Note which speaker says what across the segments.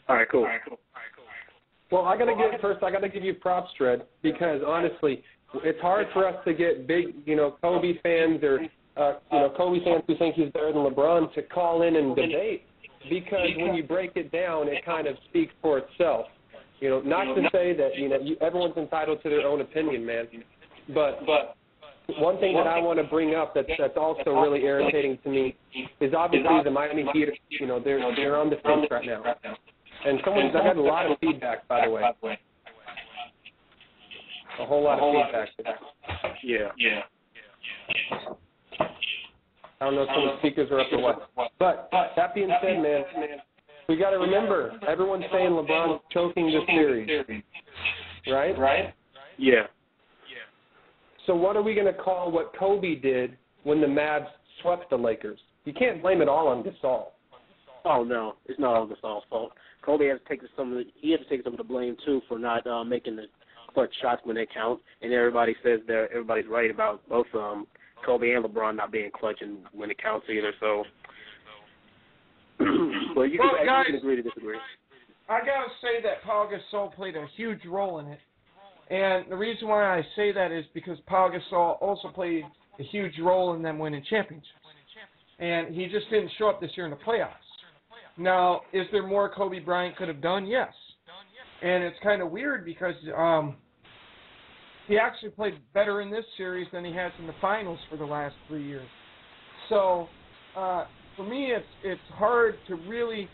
Speaker 1: All right, cool.
Speaker 2: Well, I got to give you props, Dredd, because honestly, it's hard for us to get big, Kobe fans or Kobe fans who think he's better than LeBron to call in and debate, because when you break it down, it kind of speaks for itself. Not to say that everyone's entitled to their own opinion, man, but one thing that I want to bring up that's also really irritating to me is obviously the Miami Heat. They're on the fence right now, and I've had a lot of feedback, by the way. A whole lot of feedback.
Speaker 1: Yeah.
Speaker 2: I don't know if some of the speakers are up or what. But that being said, man, we got to remember, everyone's saying LeBron's choking this series, right?
Speaker 1: Yeah.
Speaker 2: So what are we going to call what Kobe did when the Mavs swept the Lakers? You can't blame it all on Gasol.
Speaker 1: Oh no, it's not all Gasol's fault. Kobe has to take some of the blame too for not making the clutch shots when they count. And everybody says that everybody's right about both Kobe and LeBron not being clutch and when it counts either. So, well, you can agree to disagree.
Speaker 3: I gotta say that Paul Gasol played a huge role in it. And the reason why I say that is because Paul Gasol also played a huge role in them winning championships. And he just didn't show up this year in the playoffs. Now, is there more Kobe Bryant could have done? Yes. And it's kind of weird because he actually played better in this series than he has in the finals for the last 3 years. So, for me, it's hard to really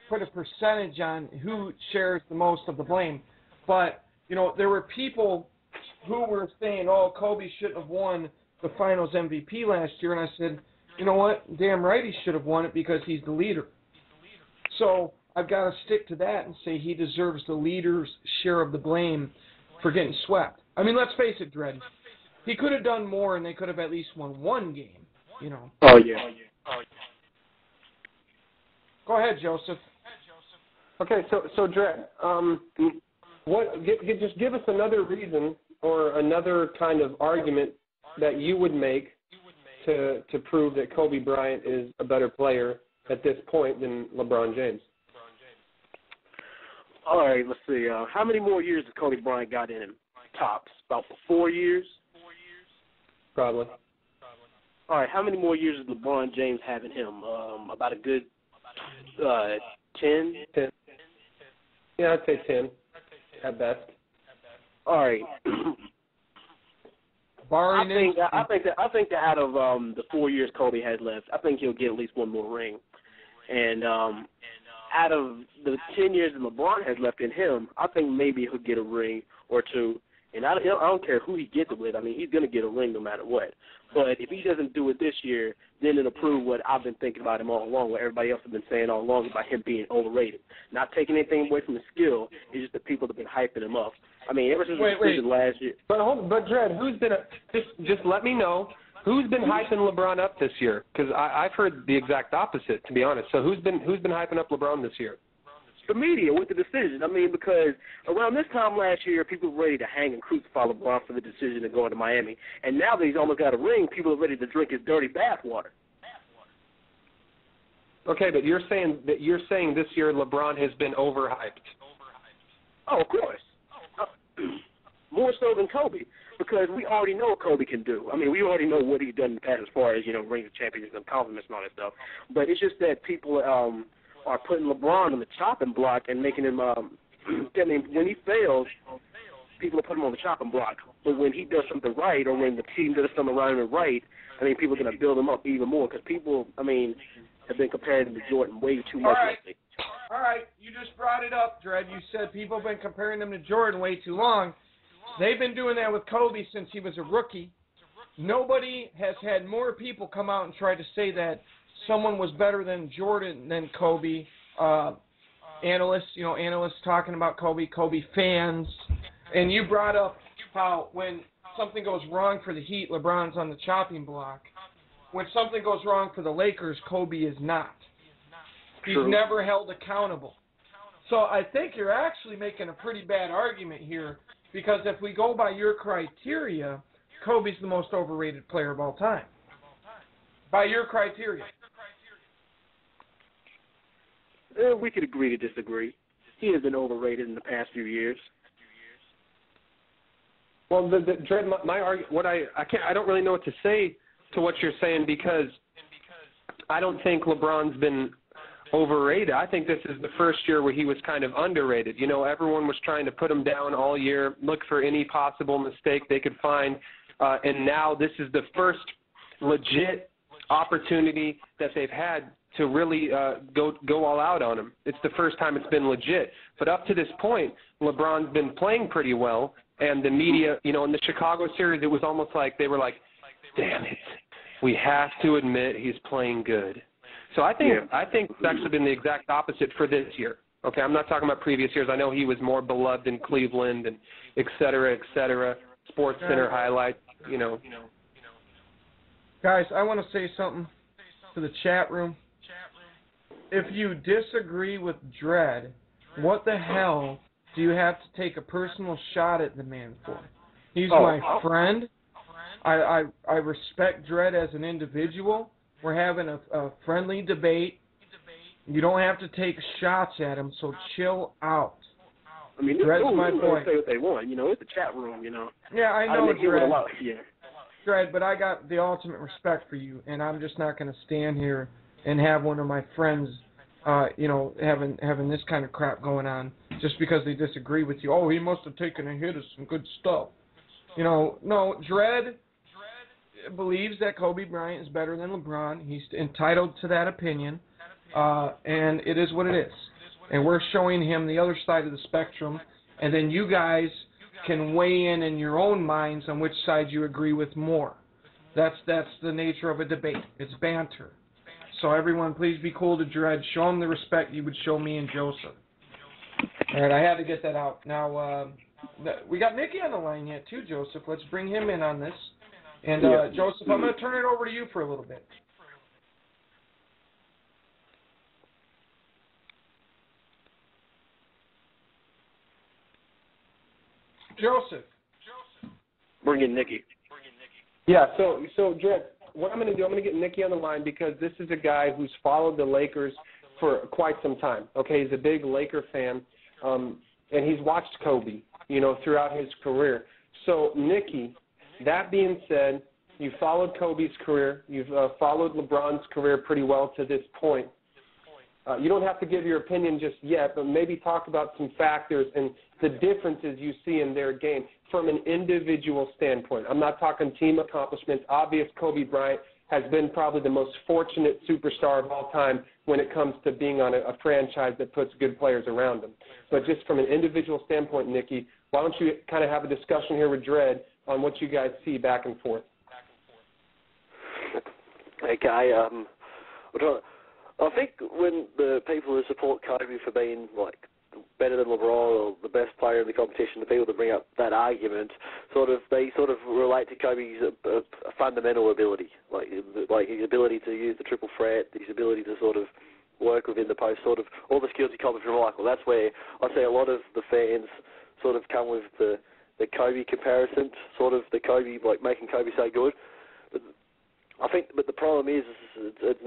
Speaker 3: put a percentage on who shares the most of the blame. But there were people who were saying, Kobe shouldn't have won the Finals MVP last year. And I said, you know what? Damn right he should have won it because he's the leader. So I've got to stick to that and say he deserves the leader's share of the blame for getting swept. I mean, let's face it, Dredd. He could have done more and they could have at least won one game,
Speaker 1: Oh, yeah.
Speaker 3: Go ahead, Joseph.
Speaker 2: Okay, so Dredd, just give us another reason or another kind of argument that you would make to prove that Kobe Bryant is a better player at this point than LeBron James.
Speaker 1: All right, let's see. How many more years has Kobe Bryant got in him? Tops. About 4 years?
Speaker 2: Probably.
Speaker 1: All right, how many more years does LeBron James have in him? About a good 10?
Speaker 2: 10. Yeah, I'd say 10 at best.
Speaker 1: All right. I think that out of the 4 years Kobe has left, I think he'll get at least one more ring. And out of the 10 years that LeBron has left in him, I think maybe he'll get a ring or two. And I don't care who he gets it with. I mean, he's going to get a ring no matter what. But if he doesn't do it this year, then it'll prove what I've been thinking about him all along, what everybody else has been saying all along about him being overrated. Not taking anything away from his skill, it's just the people that have been hyping him up. I mean, ever since the season last year.
Speaker 2: But Dredd, who's been just let me know who's been hyping LeBron up this year? Because I've heard the exact opposite, to be honest. So who's been hyping up LeBron this year?
Speaker 1: The media with the decision. I mean, because around this time last year, people were ready to hang and crucify LeBron for the decision to go to Miami. And now that he's almost got a ring, people are ready to drink his dirty bathwater.
Speaker 2: Okay, but you're saying this year LeBron has been overhyped.
Speaker 1: Oh, of course. More so than Kobe, because we already know what Kobe can do. I mean, we already know what he's done in the past as far as, rings of championships and compliments and all that stuff. But it's just that people are putting LeBron on the chopping block and making him, I mean, when he fails, people are putting him on the chopping block. But when he does something right or when the team does something around him right, I mean, people are going to build him up even more because people, I mean, have been comparing him to Jordan way too much lately.
Speaker 3: All right, you just brought it up, Dredd. You said people have been comparing him to Jordan way too long. They've been doing that with Kobe since he was a rookie. Nobody has had more people come out and try to say that someone was better than Jordan than Kobe. Analysts talking about Kobe fans. And you brought up how when something goes wrong for the Heat, LeBron's on the chopping block. When something goes wrong for the Lakers, Kobe is not. He's never held accountable. So I think you're actually making a pretty bad argument here because if we go by your criteria, Kobe's the most overrated player of all time. By your criteria.
Speaker 1: We could agree to disagree. he has been overrated in the past few years.
Speaker 2: Well, Dred, my argument, I don't really know what to say to what you're saying, because I don't think LeBron's been overrated. I think this is the first year where he was kind of underrated. You know, everyone was trying to put him down all year, look for any possible mistake they could find, and now this is the first legit opportunity that they've had to really go all out on him. It's the first time it's been legit. But up to this point, LeBron's been playing pretty well, and the media, you know, in the Chicago series, it was almost like they were like, damn it, we have to admit he's playing good. So I think it's actually been the exact opposite for this year. Okay, I'm not talking about previous years. I know he was more beloved in Cleveland and et cetera, Sports Center highlights, you know.
Speaker 3: Guys, I want to say something to the chat room. If you disagree with Dred, what the hell do you have to take a personal shot at the man for? He's my friend. I respect Dred as an individual. We're having a friendly debate. You don't have to take shots at him, so chill out.
Speaker 1: I mean,
Speaker 3: Dred's my boy.
Speaker 1: Say what they want, you know. It's a chat room, you know.
Speaker 3: Yeah, I know, Dred.
Speaker 1: Yeah.
Speaker 3: Dred, but I got the ultimate respect for you, and I'm just not going to stand here and have one of my friends, you know, having this kind of crap going on just because they disagree with you. Oh, he must have taken a hit of some good stuff. You know, no, Dred believes that Kobe Bryant is better than LeBron. He's entitled to that opinion, and it is what it is. And we're showing him the other side of the spectrum, and then you guys can weigh in your own minds on which side you agree with more. That's the nature of a debate. It's banter. So everyone, please be cool to Dred. Show him the respect you would show me and Joseph. All right, I had to get that out. Now, we got Nicky on the line yet too, Joseph. Let's bring him in on this. And, Joseph, I'm going to turn it over to you for a little bit. Joseph.
Speaker 1: Bring in Nicky.
Speaker 2: Yeah, so Dred, what I'm going to do, I'm going to get Nicky on the line because this is a guy who's followed the Lakers for quite some time. Okay, he's a big Laker fan, and he's watched Kobe, you know, throughout his career. So, Nicky, that being said, you followed Kobe's career. You've followed LeBron's career pretty well to this point. You don't have to give your opinion just yet, but maybe talk about some factors and the differences you see in their game from an individual standpoint. I'm not talking team accomplishments. Obvious, Kobe Bryant has been probably the most fortunate superstar of all time when it comes to being on a franchise that puts good players around him. But just from an individual standpoint, Nicky, why don't you kind of have a discussion here with Dred on what you guys see back and forth?
Speaker 4: Okay, I think when the people who support Kobe for being like better than LeBron or the best player in the competition, the people that bring up that argument, they relate to Kobe's a fundamental ability, like his ability to use the triple threat, his ability to sort of work within the post, sort of all the skills he copied from Michael. That's where I see a lot of the fans sort of come with the Kobe comparison, sort of the Kobe, like making Kobe so good. But the problem is that's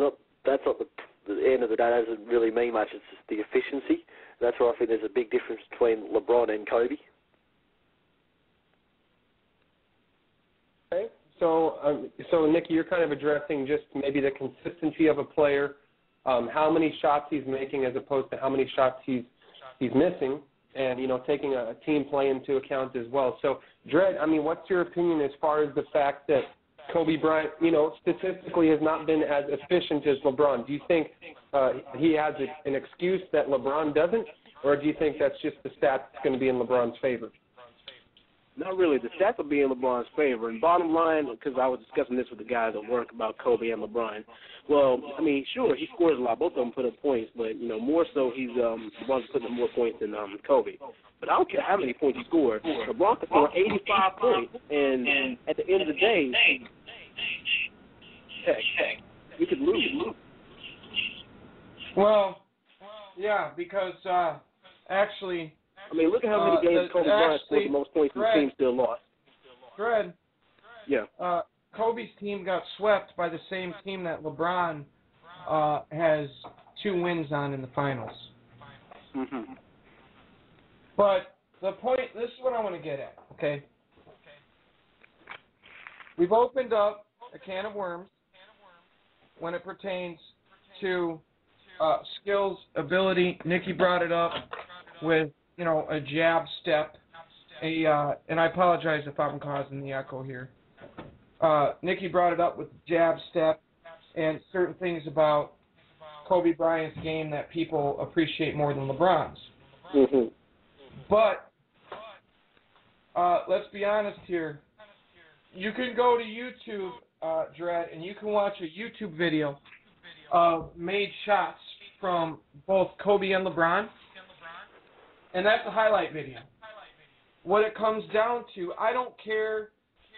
Speaker 4: not the end of the day. That doesn't really mean much. It's just the efficiency. That's where I think there's a big difference between LeBron and Kobe.
Speaker 2: Okay, so Nicky, you're kind of addressing just maybe the consistency of a player, how many shots he's making as opposed to how many shots he's missing, and taking a team play into account as well. So, Dred, I mean, what's your opinion as far as the fact that Kobe Bryant, statistically has not been as efficient as LeBron? Do you think he has an excuse that LeBron doesn't, or do you think that's just the stats that's going to be in LeBron's favor?
Speaker 1: Not really. The stats will be in LeBron's favor. And bottom line, because I was discussing this with the guys at work about Kobe and LeBron. Well, I mean, sure, he scores a lot. Both of them put up points, but more so LeBron's putting up more points than Kobe. But I don't care how many points he scored. LeBron can score 85 points, and at the end of the day, heck, we could lose.
Speaker 3: Well, yeah, because actually,
Speaker 1: I mean, look at how many games Kobe Bryant scored the most points and the team still lost.
Speaker 3: Fred.
Speaker 1: Yeah.
Speaker 3: Kobe's team got swept by the same team that LeBron has 2 wins on in the finals.
Speaker 1: Mm-hmm.
Speaker 3: But the point, this is what I want to get at, okay? We've opened up a can of worms when it pertains to skills, ability. Nikki brought it up with, a jab step. And I apologize if I'm causing the echo here. Nikki brought it up with jab step and certain things about Kobe Bryant's game that people appreciate more than LeBron's.
Speaker 1: Mm-hmm.
Speaker 3: But let's be honest here. You can go to YouTube, Dredd, and you can watch a YouTube video of made shots from both Kobe and LeBron, and that's a highlight video. What it comes down to, I don't care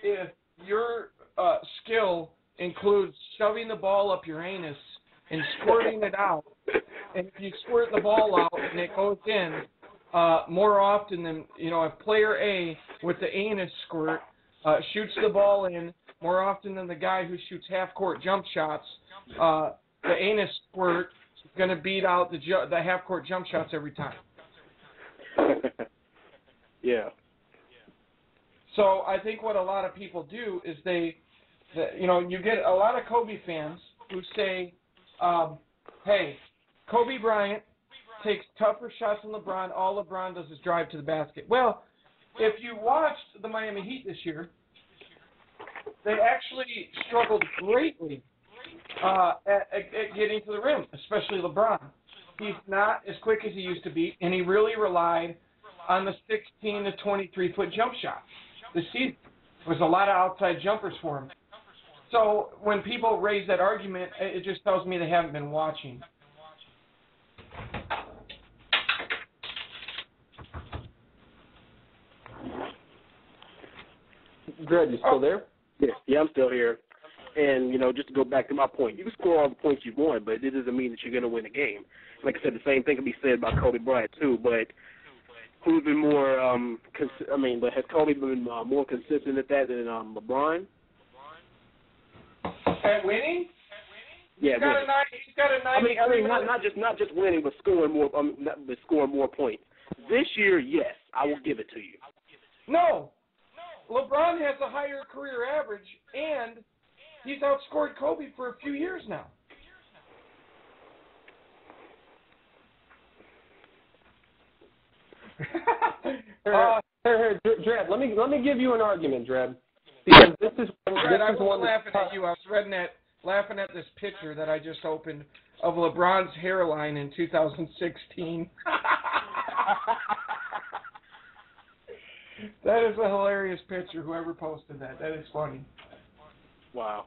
Speaker 3: if your skill includes shoving the ball up your anus and squirting it out, and if you squirt the ball out and it goes in more often than, if player A with the anus squirt shoots the ball in more often than the guy who shoots half-court jump shots, the anus squirt is going to beat out the half-court jump shots every time.
Speaker 1: Yeah.
Speaker 3: So I think what a lot of people do is you get a lot of Kobe fans who say, hey, Kobe Bryant takes tougher shots than LeBron. All LeBron does is drive to the basket. Well, if you watched the Miami Heat this year, they actually struggled greatly at getting to the rim, especially LeBron. He's not as quick as he used to be, and he really relied on the 16 to 23-foot jump shot. This season was a lot of outside jumpers for him. So when people raise that argument, it just tells me they haven't been watching.
Speaker 2: Dredd, you still there?
Speaker 1: Yeah, I'm still here. And, just to go back to my point, you can score all the points you want, but it doesn't mean that you're going to win a game. Like I said, the same thing can be said about Kobe Bryant, too, but who's been more, but has Kobe been more consistent at that than LeBron?
Speaker 3: At winning?
Speaker 1: Yeah,
Speaker 3: he's got a 9.
Speaker 1: Not just winning, but scoring more. Scoring more points. This year, yes, I will give it to you.
Speaker 3: No, LeBron has a higher career average, and he's outscored Kobe for a few years now.
Speaker 2: Here, Dredd, let me give you an argument, Dredd. Because
Speaker 3: I was laughing at you. I was laughing at this picture that I just opened of LeBron's hairline in 2016. That is a hilarious picture, whoever posted that. That is funny.
Speaker 1: Wow.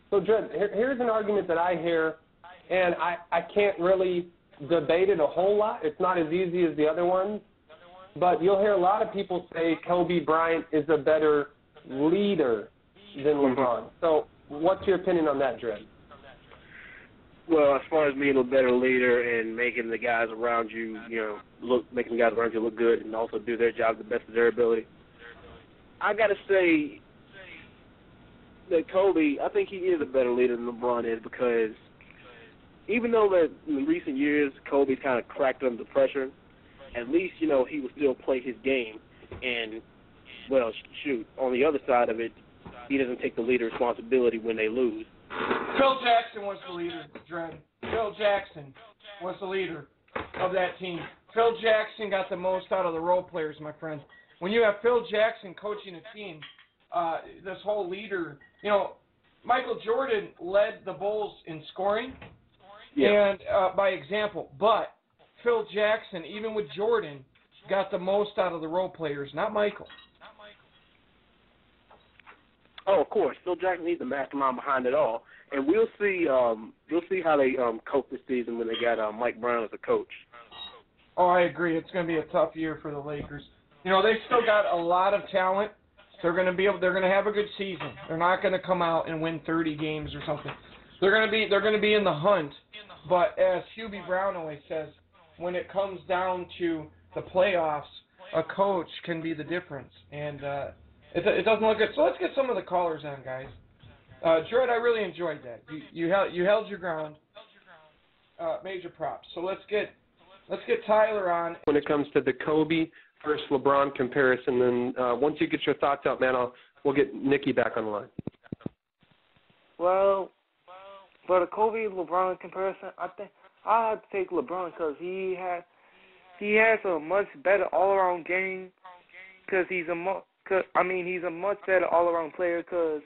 Speaker 2: So, Dredd, here's an argument that I hear, and I can't really debate it a whole lot. It's not as easy as the other ones. But you'll hear a lot of people say Kobe Bryant is a better leader than LeBron. So what's your opinion on that, Dredd?
Speaker 1: Well, as far as being a better leader and making the guys around you, making the guys around you look good and also do their job to the best of their ability, I got to say that Kobe, I think he is a better leader than LeBron is, because even though that in recent years Kobe's kind of cracked under pressure, at least, he would still play his game. And, well, on the other side of it, he doesn't take the leader responsibility when they lose.
Speaker 3: Phil Jackson was the leader, Dredd. Phil Jackson was the leader of that team. Phil Jackson got the most out of the role players, my friend. When you have Phil Jackson coaching a team, this whole leader, Michael Jordan led the Bulls in scoring and by example, but Phil Jackson, even with Jordan, got the most out of the role players, not Michael.
Speaker 1: Oh, of course. Phil Jackson, he's the mastermind behind it all. And we'll see how they cope this season when they got Mike Brown as a coach.
Speaker 3: Oh, I agree. It's going to be a tough year for the Lakers. They've still got a lot of talent. They're going to have a good season. They're not going to come out and win 30 games or something. They're going to be in the hunt. But as Hubie Brown always says, when it comes down to the playoffs, a coach can be the difference. And it doesn't look good. So let's get some of the callers on, guys. Dredd, I really enjoyed that. You held your ground. Major props. So let's get Let's get Tyler on.
Speaker 2: When it comes to the Kobe versus LeBron comparison, then once you get your thoughts out, man, we'll get Nikki back on the line.
Speaker 5: Well, for the Kobe-LeBron comparison, I think I have to take LeBron because he has a much better all-around game. Because he's a much better all-around player. Because